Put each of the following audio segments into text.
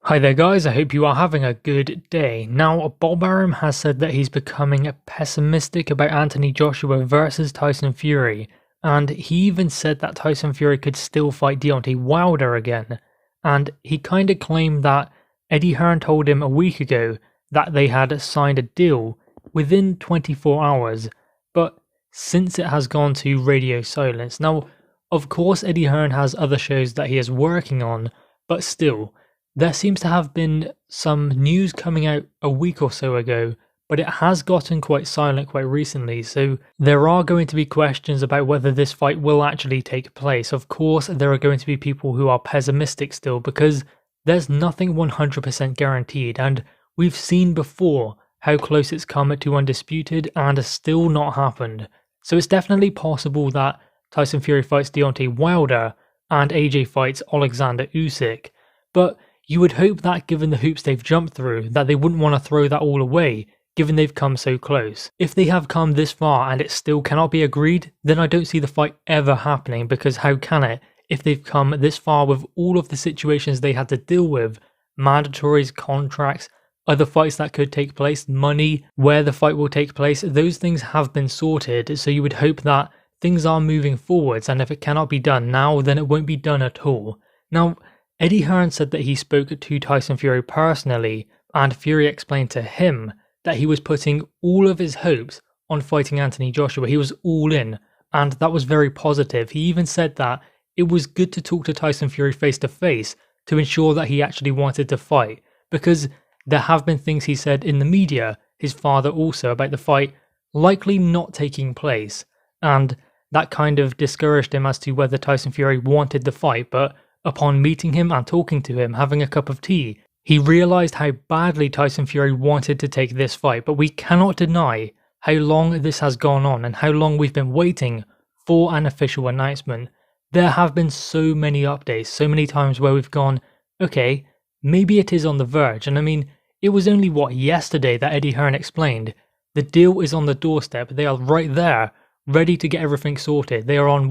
Hi there guys, I hope you are having a good day. Now, Bob Arum has said that he's becoming pessimistic about Anthony Joshua versus Tyson Fury, and he even said that Tyson Fury could still fight Deontay Wilder again, and he kind of claimed that Eddie Hearn told him a week ago that they had signed a deal within 24 hours, but since it has gone to radio silence. Now, of course Eddie Hearn has other shows that he is working on, but still, there seems to have been some news coming out a week or so ago, but it has gotten quite silent quite recently, so there are going to be questions about whether this fight will actually take place. Of course, there are going to be people who are pessimistic still because there's nothing 100% guaranteed, and we've seen before how close it's come to undisputed and still not happened. So it's definitely possible that Tyson Fury fights Deontay Wilder and AJ fights Alexander Usyk, but you would hope that given the hoops they've jumped through, that they wouldn't want to throw that all away, given they've come so close. If they have come this far and it still cannot be agreed, then I don't see the fight ever happening, because how can it, if they've come this far with all of the situations they had to deal with, mandatories, contracts, other fights that could take place, money, where the fight will take place, those things have been sorted, so you would hope that things are moving forwards, and if it cannot be done now, then it won't be done at all. Now, Eddie Hearn said that he spoke to Tyson Fury personally, and Fury explained to him that he was putting all of his hopes on fighting Anthony Joshua. He was all in, and that was very positive. He even said that it was good to talk to Tyson Fury face to face to ensure that he actually wanted to fight, because there have been things he said in the media, his father also, about the fight likely not taking place, and that kind of discouraged him as to whether Tyson Fury wanted the fight. But upon meeting him and talking to him, having a cup of tea, he realised how badly Tyson Fury wanted to take this fight. But we cannot deny how long this has gone on and how long we've been waiting for an official announcement. There have been so many updates, so many times where we've gone, okay, maybe it is on the verge. And I mean, it was only yesterday that Eddie Hearn explained the deal is on the doorstep. They are right there, ready to get everything sorted. They are on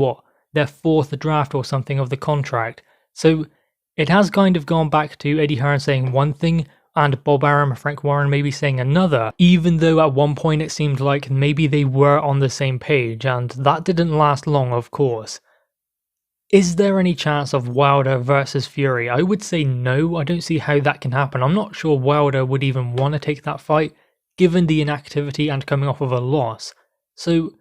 their fourth draft or something of the contract. So it has kind of gone back to Eddie Hearn saying one thing and Bob Arum and Frank Warren maybe saying another, even though at one point it seemed like maybe they were on the same page, and that didn't last long, of course. Is there any chance of Wilder versus Fury? I would say no. I don't see how that can happen. I'm not sure Wilder would even want to take that fight, given the inactivity and coming off of a loss. So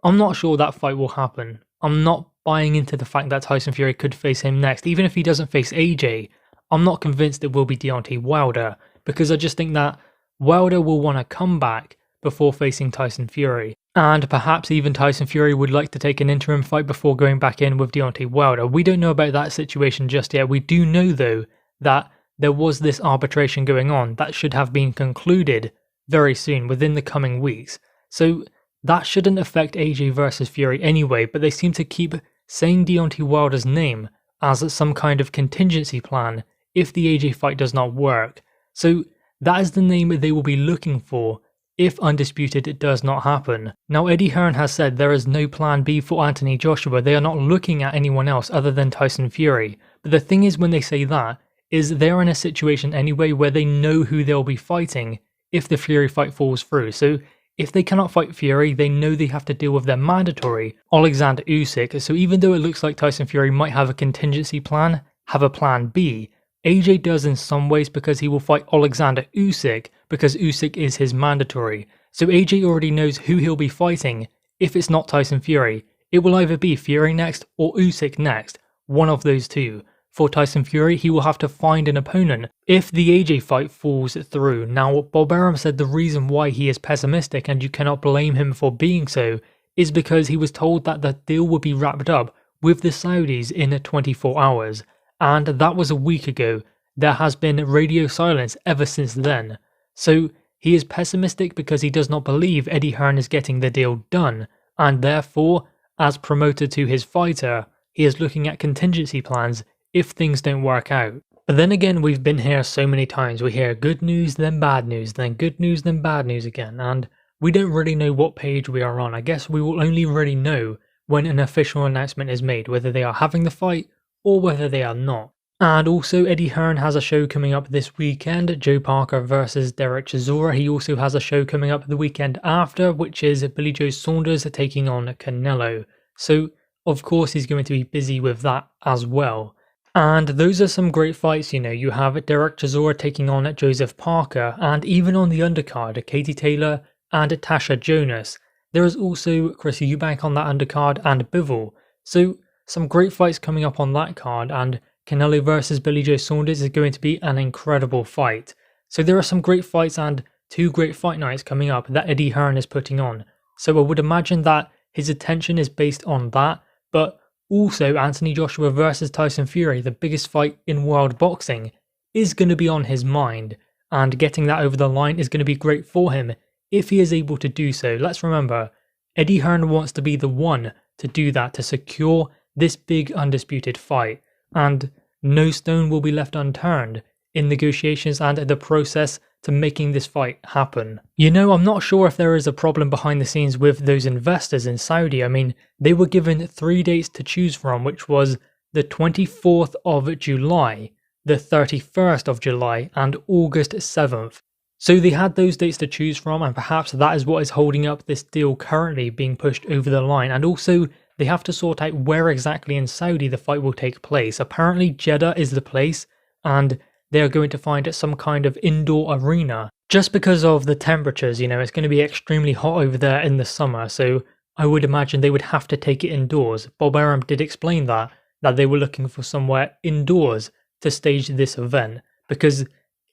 I'm not sure that fight will happen. I'm not buying into the fact that Tyson Fury could face him next. Even if he doesn't face AJ, I'm not convinced it will be Deontay Wilder, because I just think that Wilder will want to come back before facing Tyson Fury. And perhaps even Tyson Fury would like to take an interim fight before going back in with Deontay Wilder. We don't know about that situation just yet. We do know though that there was this arbitration going on that should have been concluded very soon, within the coming weeks. So that shouldn't affect AJ versus Fury anyway, but they seem to keep saying Deontay Wilder's name as some kind of contingency plan if the AJ fight does not work. So that is the name they will be looking for if Undisputed does not happen. Now, Eddie Hearn has said there is no plan B for Anthony Joshua. They are not looking at anyone else other than Tyson Fury. But the thing is, when they say that, is they're in a situation anyway where they know who they'll be fighting if the Fury fight falls through. So if they cannot fight Fury, they know they have to deal with their mandatory, Alexander Usyk. So even though it looks like Tyson Fury might have a contingency plan, have a plan B, AJ does in some ways, because he will fight Alexander Usyk, because Usyk is his mandatory. So AJ already knows who he'll be fighting if it's not Tyson Fury. It will either be Fury next or Usyk next, one of those two. For Tyson Fury, he will have to find an opponent if the AJ fight falls through. Now, Bob Arum said the reason why he is pessimistic, and you cannot blame him for being so, is because he was told that the deal would be wrapped up with the Saudis in 24 hours. And that was a week ago. There has been radio silence ever since then. So he is pessimistic because he does not believe Eddie Hearn is getting the deal done, and therefore, as promoter to his fighter, he is looking at contingency plans if things don't work out. But then again, we've been here so many times. We hear good news, then bad news, then good news, then bad news again, and we don't really know what page we are on. I guess we will only really know when an official announcement is made, whether they are having the fight or whether they are not. And also Eddie Hearn has a show coming up this weekend, Joe Parker versus Derek Chisora. He also has a show coming up the weekend after, which is Billy Joe Saunders taking on Canelo. So of course he's going to be busy with that as well. And those are some great fights, you know. You have Derek Chisora taking on Joseph Parker, and even on the undercard, Katie Taylor and Tasha Jonas. There is also Chris Eubank on that undercard and Bivol. So some great fights coming up on that card, and Canelo versus Billy Joe Saunders is going to be an incredible fight. So there are some great fights and 2 great fight nights coming up that Eddie Hearn is putting on. So I would imagine that his attention is based on that, but also Anthony Joshua versus Tyson Fury, the biggest fight in world boxing, is going to be on his mind, and getting that over the line is going to be great for him if he is able to do so. Let's remember, Eddie Hearn wants to be the one to do that, to secure this big undisputed fight, and no stone will be left unturned in negotiations and the process to making this fight happen. You know, I'm not sure if there is a problem behind the scenes with those investors in Saudi. I mean, they were given 3 dates to choose from, which was the 24th of July, the 31st of July, and August 7th. So they had those dates to choose from, and perhaps that is what is holding up this deal currently being pushed over the line. And also, they have to sort out where exactly in Saudi the fight will take place. Apparently Jeddah is the place, and they are going to find some kind of indoor arena. Just because of the temperatures, you know, it's going to be extremely hot over there in the summer, so I would imagine they would have to take it indoors. Bob Arum did explain that they were looking for somewhere indoors to stage this event, because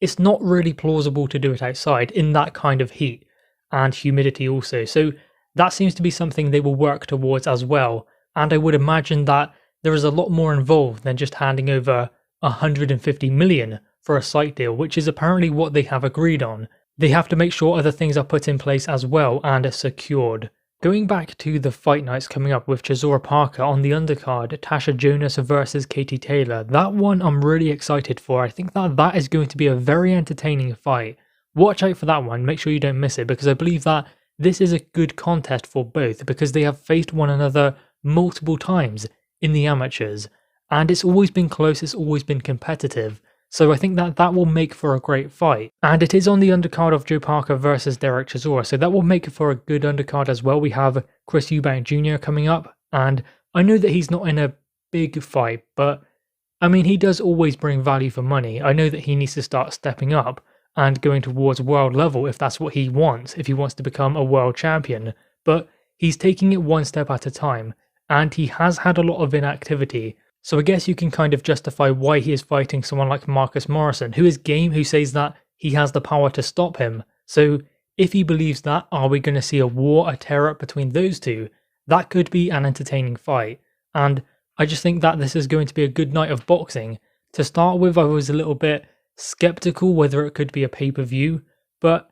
it's not really plausible to do it outside in that kind of heat and humidity also. So that seems to be something they will work towards as well, and I would imagine that there is a lot more involved than just handing over 150 million for a site deal, which is apparently what they have agreed on. They have to make sure other things are put in place as well and secured. Going back to the fight nights coming up with Chisora Parker on the undercard, Tasha Jonas versus Katie Taylor, that one I'm really excited for. I think that is going to be a very entertaining fight. Watch out for that one, make sure you don't miss it, because I believe that this is a good contest for both, because they have faced one another multiple times in the amateurs, and it's always been close, it's always been competitive. So I think that will make for a great fight. And it is on the undercard of Joe Parker versus Derek Chisora, so that will make for a good undercard as well. We have Chris Eubank Jr. coming up, and I know that he's not in a big fight, but I mean, he does always bring value for money. I know that he needs to start stepping up and going towards world level if that's what he wants, if he wants to become a world champion, but he's taking it one step at a time, and he has had a lot of inactivity. So I guess you can kind of justify why he is fighting someone like Marcus Morrison, who is game, who says that he has the power to stop him. So if he believes that, are we going to see a war, a tear-up between those two? That could be an entertaining fight. And I just think that this is going to be a good night of boxing. To start with, I was a little bit skeptical whether it could be a pay-per-view, but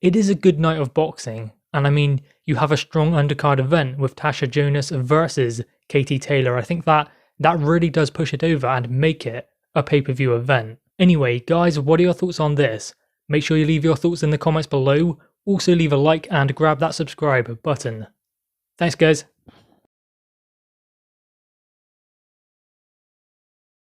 it is a good night of boxing. And I mean, you have a strong undercard event with Tasha Jonas versus Katie Taylor. I think that really does push it over and make it a pay-per-view event. Anyway, guys, what are your thoughts on this? Make sure you leave your thoughts in the comments below. Also leave a like and grab that subscribe button. Thanks, guys.